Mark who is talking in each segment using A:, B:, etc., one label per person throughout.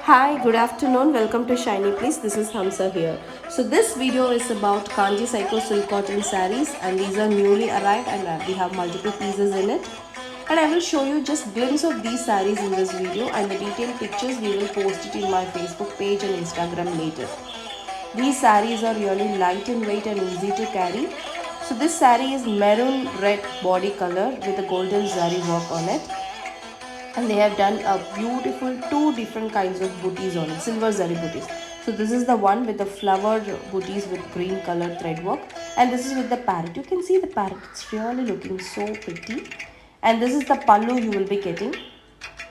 A: Hi, good afternoon. Welcome to Shiny Please. This is Hamsa here. So this video is about Kanji Psycho silk cotton sarees, and these are newly arrived, and we have multiple pieces in it. And I will show you just glimpse of these sarees in this video, and the detailed pictures we will post it in my Facebook page and Instagram later. These sarees are really light in weight and easy to carry. So this saree is maroon red body color with a golden zari work on it, and they have done a beautiful two different kinds of booties on it, silver zari booties. So this is the one with the flowered booties with green color thread work, and this is with the parrot. You can see the parrot, it's really looking so pretty. And this is the pallu you will be getting,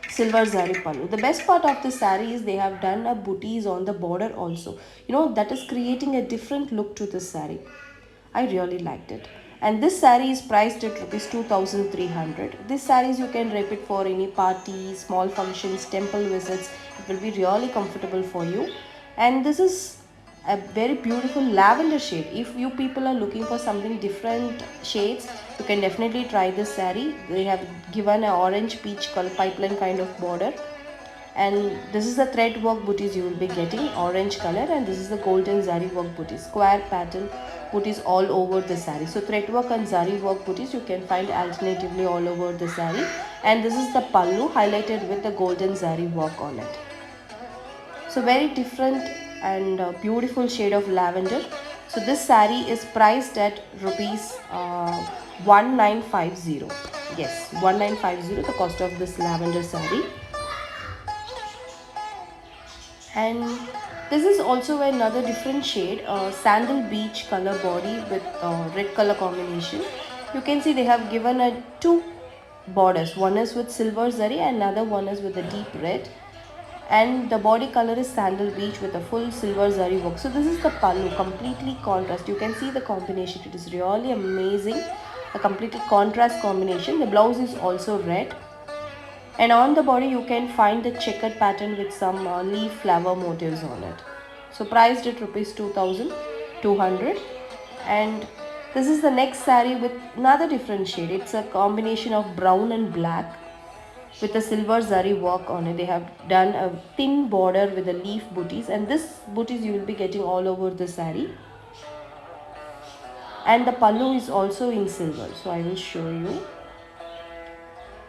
A: silver zari pallu. The best part of this saree is they have done a booties on the border also, that is creating a different look to this saree. I really liked it. And this saree is priced at rupees 2300. This sarees you can rep it for any party, small functions, temple visits. It will be really comfortable for you. And this is a very beautiful lavender shade. If you people are looking for something different shades, you can definitely try this saree. They have given an orange peach color pipeline kind of border, and this is the thread work booties you will be getting, orange color, and this is the golden zari work booties, square pattern booties all over the saree. So thread work and zari work booties you can find alternatively all over the saree, and this is the pallu highlighted with the golden zari work on it. So very different and beautiful shade of lavender. So this saree is priced at rupees 1950. Yes, 1950 the cost of this lavender saree. And this is also another different shade, sandal beach color body with red color combination. You can see they have given a two borders, one is with silver zari and another one is with a deep red, and the body color is sandal beach with a full silver zari work. So this is the pallu, completely contrast. You can see the combination, it is really amazing, a completely contrast combination. The blouse is also red, and on the body you can find the checkered pattern with some leaf flower motifs on it. So priced at rupees 2200. And this is the next saree with another different shade. It's a combination of brown and black with a silver zari work on it. They have done a thin border with the leaf booties, and this booties you will be getting all over the saree. And the pallu is also in silver, so I will show you.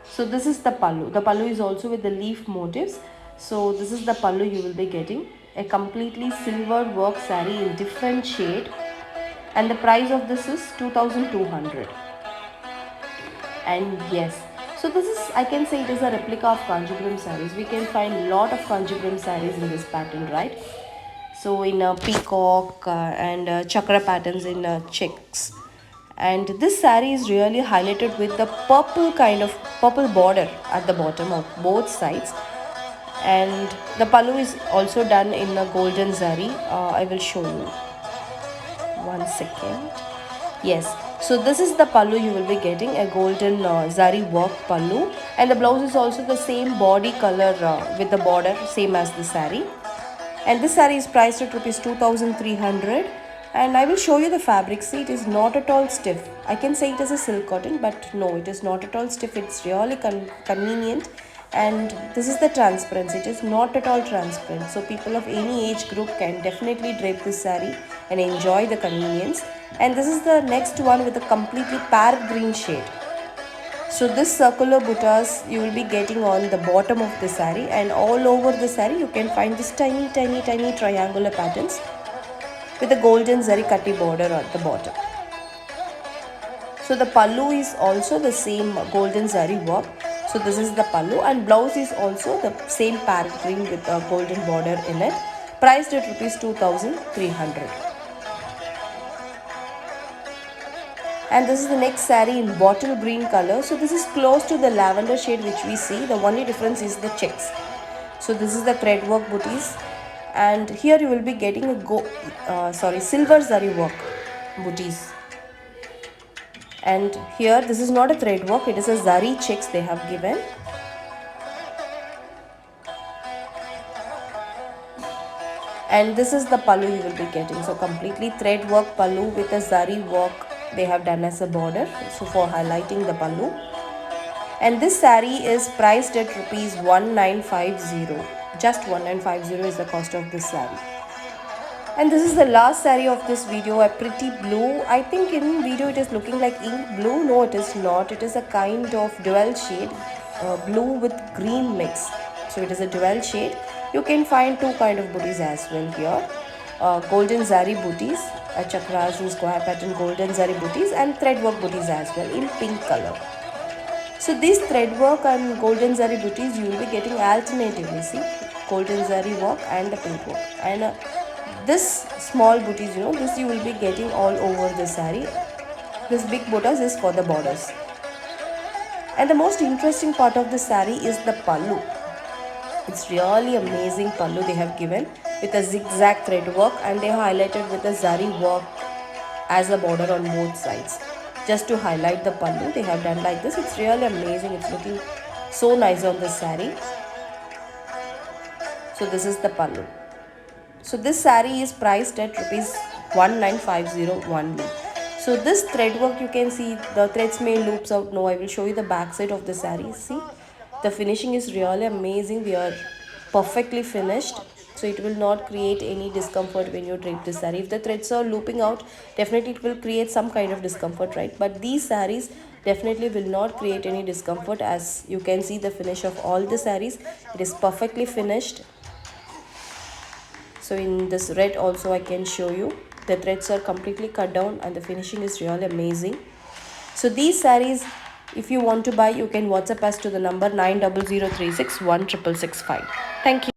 A: So this is the pallu. The pallu is also with the leaf motifs. So this is the pallu you will be getting, a completely silver work saree in different shade, and the price of this is 2200. And yes, so this is, I can say it is a replica of Kanjipuram sarees. We can find lot of Kanjipuram sarees in this pattern, right? So in a peacock and chakra patterns in checks. And this saree is really highlighted with the purple kind of purple border at the bottom of both sides, and the pallu is also done in a golden zari. I will show you, one second. Yes, so this is the pallu you will be getting, a golden zari work pallu, and the blouse is also the same body color with the border same as the saree. And this saree is priced at rupees 2300. And I will show you the fabric. See, it is not at all stiff. I can say it is a silk cotton, but no, it is not at all stiff. It's really convenient. And this is the transparency. It is not at all transparent. So people of any age group can definitely drape this saree and enjoy the convenience. And this is the next one with a completely parrot green shade. So this circular buttas you will be getting on the bottom of the saree, and all over the saree you can find this tiny triangular patterns with a golden zari katti border at the bottom. So the pallu is also the same golden zari work. So this is the pallu, and blouse is also the same parrot green with a golden border in it, priced at rupees 2300. And this is the next saree in bottle green color. So this is close to the lavender shade which we see. The only difference is the checks. So this is the thread work booties, and here you will be getting a silver zari work booties. And here this is not a thread work, it is a zari checks they have given. And this is the pallu you will be getting. So completely thread work pallu with a zari work they have done as a border, so for highlighting the pallu. And this saree is priced at rupees 1950. Just 1950 is the cost of this saree. And this is the last saree of this video, a pretty blue. I think in video it is looking like ink blue. No, it is not. It is a kind of dual shade, blue with green mix. So it is a dual shade. You can find two kind of booties as well here. Golden zari booties, chakras and square pattern golden zari booties, and threadwork booties as well in pink color. So these thread work and golden zari booties you will be getting alternatively. See, golden zari work and the pink work. And this small booties, this you will be getting all over the saree. This big borders is for the borders. And the most interesting part of the saree is the pallu. It's really amazing pallu they have given with a zigzag thread work, and they highlighted with a zari work as a border on both sides. Just to highlight the pallu, they have done like this. It's really amazing. It's looking so nice on the saree. So this is the pallu. So this saree is priced at rupees 1950 only. So this thread work, you can see the threads may loops out. No, I will show you the back side of the saree. See, the finishing is really amazing. They are perfectly finished. So it will not create any discomfort when you drape this saree. If the threads are looping out, definitely it will create some kind of discomfort, right? But these sarees definitely will not create any discomfort. As you can see the finish of all the sarees, it is perfectly finished. So in this red also I can show you the threads are completely cut down and the finishing is really amazing. So these sarees, if you want to buy, you can WhatsApp us to the number 900361665. Thank you.